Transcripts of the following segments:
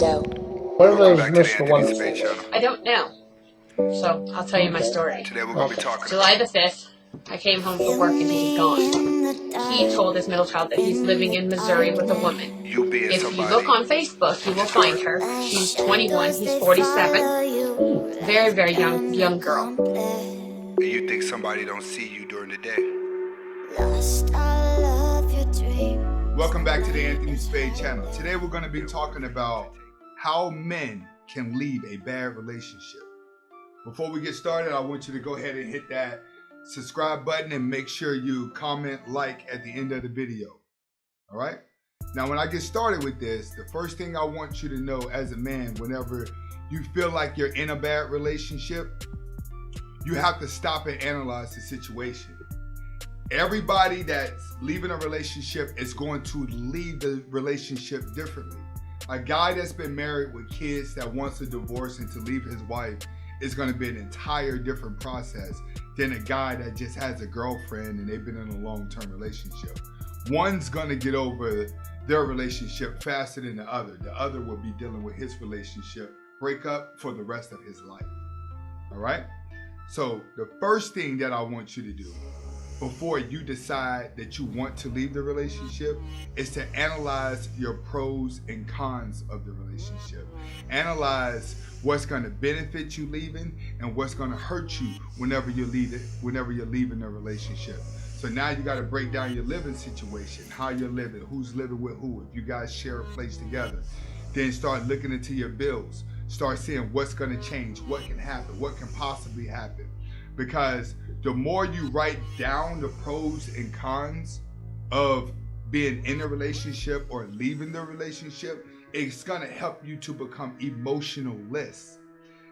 go. Welcome back to the Untitled Chapter. I don't know. So, I'll tell you my story. Today we're going to be talking July the 5th, I came home from work and he was gone. He told his middle child that he's living in Missouri with a woman. you being If somebody. you look on Facebook, you will find her. She's 21, he's 47. Very, very young girl. And you think somebody don't see you during the day. Welcome back to the Anthony Spade channel. Today we're going to be talking about how men can leave a bad relationship. Before we get started, I want you to go ahead and hit that subscribe button and make sure you comment, like at the end of the video. All right? Now, when I get started with this, the first thing I want you to know as a man, whenever you feel like you're in a bad relationship, you have to stop and analyze the situation. Everybody that's leaving a relationship is going to leave the relationship differently. A guy that's been married with kids that wants a divorce and to leave his wife is going to be an entire different process than a guy that just has a girlfriend and they've been in a long-term relationship. One's going to get over their relationship faster than the other. The other will be dealing with his relationship breakup for the rest of his life. All right? So the first thing that I want you to do before you decide that you want to leave the relationship is to analyze your pros and cons of the relationship. Analyze what's going to benefit you leaving and what's going to hurt you whenever you're leaving the relationship. So now you got to break down your living situation, how you're living, who's living with who, if you guys share a place together. Then start looking into your bills. Start seeing what's going to change, what can happen, what can possibly happen. Because the more you write down the pros and cons of being in a relationship or leaving the relationship, it's gonna help you to become emotionless.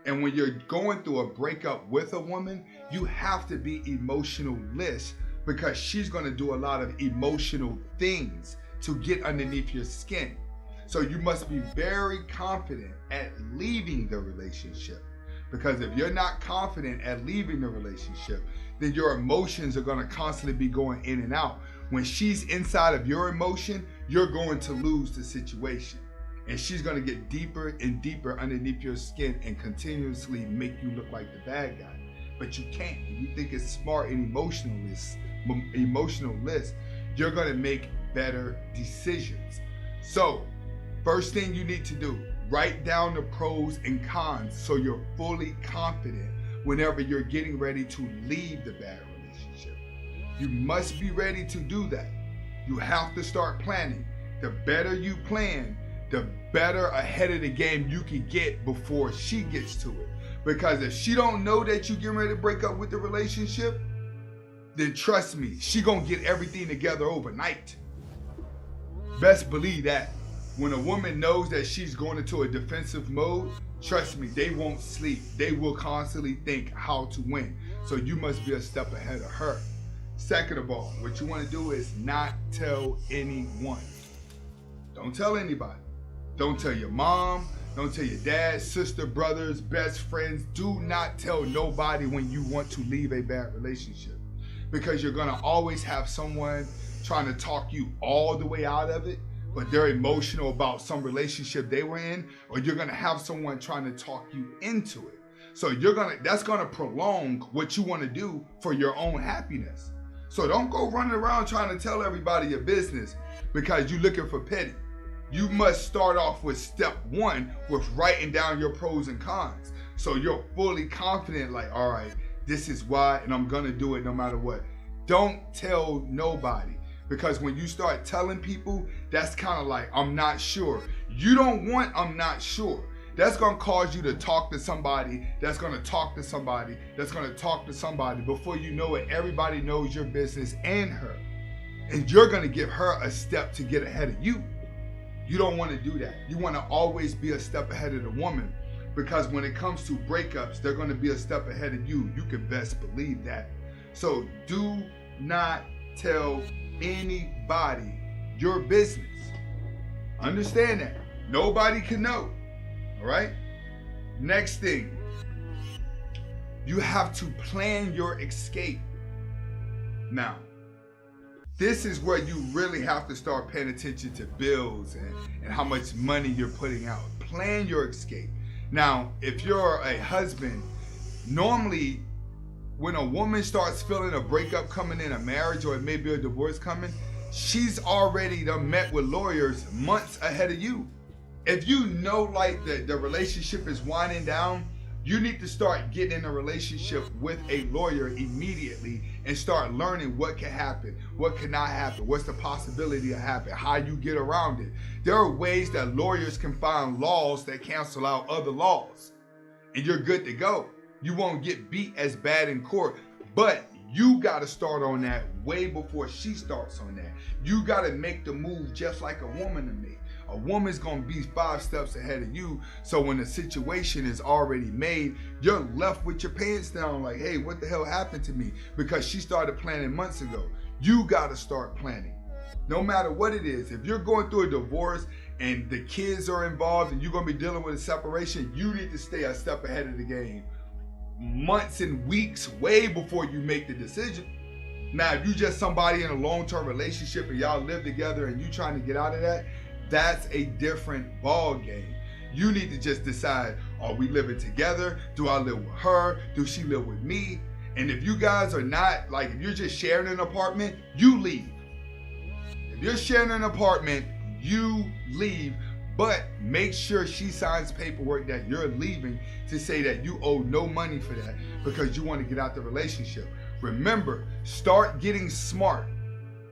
And when you're going through a breakup with a woman, you have to be emotionless because she's gonna do a lot of emotional things to get underneath your skin. So you must be very confident at leaving the relationship. Because if you're not confident at leaving the relationship, then your emotions are going to constantly be going in and out. When she's inside of your emotion, you're going to lose the situation. And she's going to get deeper and deeper underneath your skin and continuously make you look like the bad guy. But you can't. If you think it's smart and emotionless, you're going to make better decisions. So, first thing you need to do, write down the pros and cons so you're fully confident whenever you're getting ready to leave the bad relationship. You must be ready to do that. You have to start planning. The better you plan, the better ahead of the game you can get before she gets to it. Because if she don't know that you're getting ready to break up with the relationship, then trust me, she gonna get everything together overnight. Best believe that. When a woman knows that she's going into a defensive mode, trust me, they won't sleep. They will constantly think how to win. So you must be a step ahead of her. Second of all, what you want to do is not tell anyone. Don't tell anybody. Don't tell your mom. Don't tell your dad, sister, brothers, best friends. Do not tell nobody when you want to leave a bad relationship. Because you're going to always have someone trying to talk you all the way out of it, but they're emotional about some relationship they were in, or you're gonna have someone trying to talk you into it. So that's gonna prolong what you wanna do for your own happiness. So don't go running around trying to tell everybody your business because you're looking for pity. You must start off with step one with writing down your pros and cons. So you're fully confident, like, all right, this is why, and I'm gonna do it no matter what. Don't tell nobody. Because when you start telling people, that's kind of like, I'm not sure. You don't want, I'm not sure. That's going to cause you to talk to somebody, that's going to talk to somebody, that's going to talk to somebody. Before you know it, everybody knows your business and her. And you're going to give her a step to get ahead of you. You don't want to do that. You want to always be a step ahead of the woman. Because when it comes to breakups, they're going to be a step ahead of you. You can best believe that. So do not tell anybody your business. Understand that. Nobody can know. All right? Next thing, you have to plan your escape. Now, This is where you really have to start paying attention to bills and how much money you're putting out. Plan your escape. Now, if you're a husband, normally when a woman starts feeling a breakup coming in, a marriage, or it may be a divorce coming, she's already done met with lawyers months ahead of you. If you know like the relationship is winding down, you need to start getting in a relationship with a lawyer immediately and start learning what can happen, what cannot happen, what's the possibility of happening, how you get around it. There are ways that lawyers can find laws that cancel out other laws, and you're good to go. You won't get beat as bad in court, but you got to start on that way before she starts on that. You got to make the move just like a woman to make. A woman's gonna be 5 steps ahead of you, so when the situation is already made, you're left with your pants down like, hey, what the hell happened to me? Because she started planning months ago. You gotta start planning. No matter what it is, if you're going through a divorce and the kids are involved and you're gonna be dealing with a separation, you need to stay a step ahead of the game. Months and weeks way before you make the decision. Now, if you just somebody in a long-term relationship and y'all live together and you trying to get out of that, that's a different ball game. You need to just decide, are we living together? Do I live with her? Do she live with me? And if you guys are not, like if you're just sharing an apartment, you leave. If you're sharing an apartment, you leave, but make sure she signs paperwork that you're leaving to say that you owe no money for that because you want to get out the relationship. Remember, start getting smart.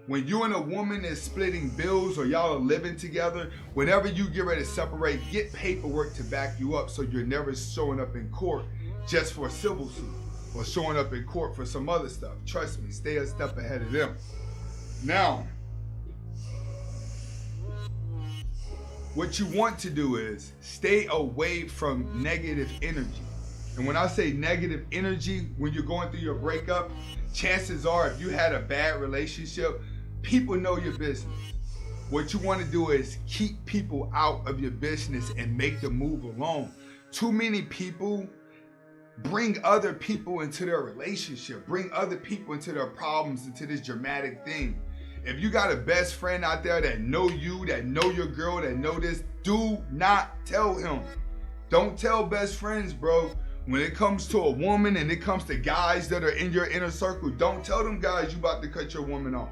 When you and a woman is splitting bills or y'all are living together, whenever you get ready to separate, get paperwork to back you up so you're never showing up in court just for a civil suit or showing up in court for some other stuff. Trust me, stay a step ahead of them. Now, what you want to do is stay away from negative energy. And when I say negative energy, when you're going through your breakup, chances are if you had a bad relationship, people know your business. What you want to do is keep people out of your business and make them move along. Too many people bring other people into their relationship, bring other people into their problems, into this dramatic thing. If you got a best friend out there that know you, that know your girl, that know this, do not tell him. Don't tell best friends, bro. When it comes to a woman and it comes to guys that are in your inner circle, don't tell them guys you about to cut your woman off.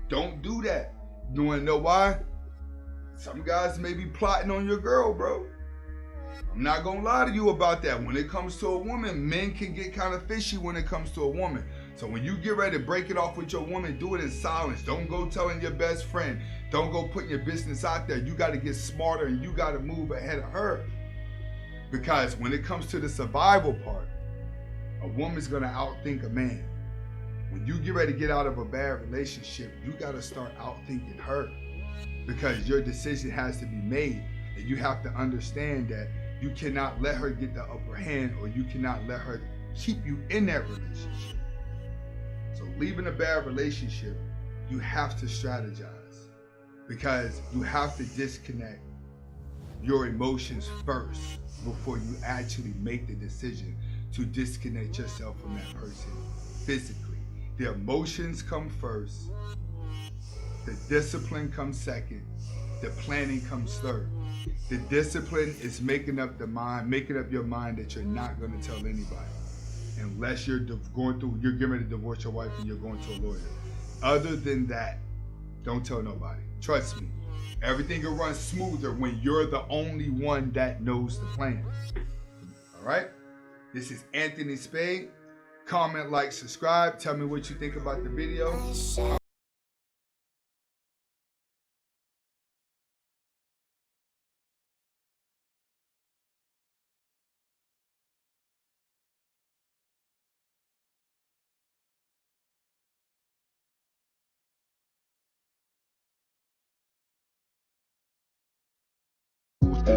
Don't do that. You wanna know why? Some guys may be plotting on your girl, bro. I'm not gonna lie to you about that. When it comes to a woman, men can get kind of fishy when it comes to a woman. So when you get ready to break it off with your woman, do it in silence. Don't go telling your best friend. Don't go putting your business out there. You gotta get smarter and you gotta move ahead of her. Because when it comes to the survival part, a woman's gonna outthink a man. When you get ready to get out of a bad relationship, you gotta start outthinking her. Because your decision has to be made. And you have to understand that you cannot let her get the upper hand, or you cannot let her keep you in that relationship. So leaving a bad relationship, you have to strategize. Because you have to disconnect your emotions first before you actually make the decision to disconnect yourself from that person physically. The emotions come first, the discipline comes second, the planning comes third. The discipline is making up your mind that you're not going to tell anybody unless you're getting ready to divorce your wife and you're going to a lawyer. Other than that, don't tell nobody. Trust me. Everything will run smoother when you're the only one that knows the plan. All right? This is Anthony Spade. Comment, like, subscribe. Tell me what you think about the video.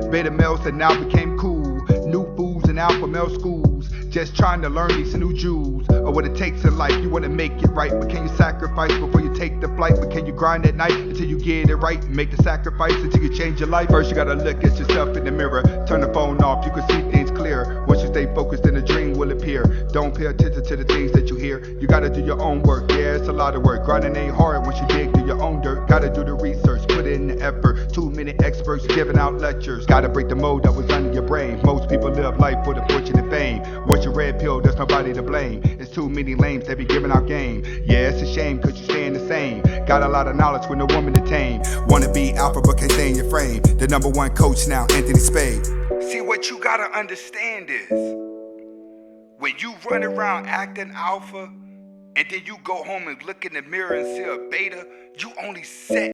Beta males that now became cool. New fools and alpha male schools. Just trying to learn these new jewels of what it takes in life. You want to make it right, but can you sacrifice before you take the flight? But can you grind at night until you get it right and make the sacrifice until you change your life? First you gotta look at yourself in the mirror. Turn the phone off, you can see things clear. clear. Once you stay focused, then a dream will appear. Don't pay attention to the things that you hear. You gotta do your own work. Yeah, it's a lot of work. Grinding ain't hard once you dig through your own dirt. Gotta do the research, put in the effort. Too many experts giving out lectures. Gotta break the mold that was under your brain. Most people live life for the fortune and fame. Once you red pill, there's nobody to blame. It's too many lames that be giving out game. Yeah, it's a shame cause you staying the same. Got a lot of knowledge with no woman to tame. Wanna be alpha but can't stay in your frame. The #1 coach now, Anthony Spade. See, what you gotta understand is, when you run around acting alpha, and then you go home and look in the mirror and see a beta, you only set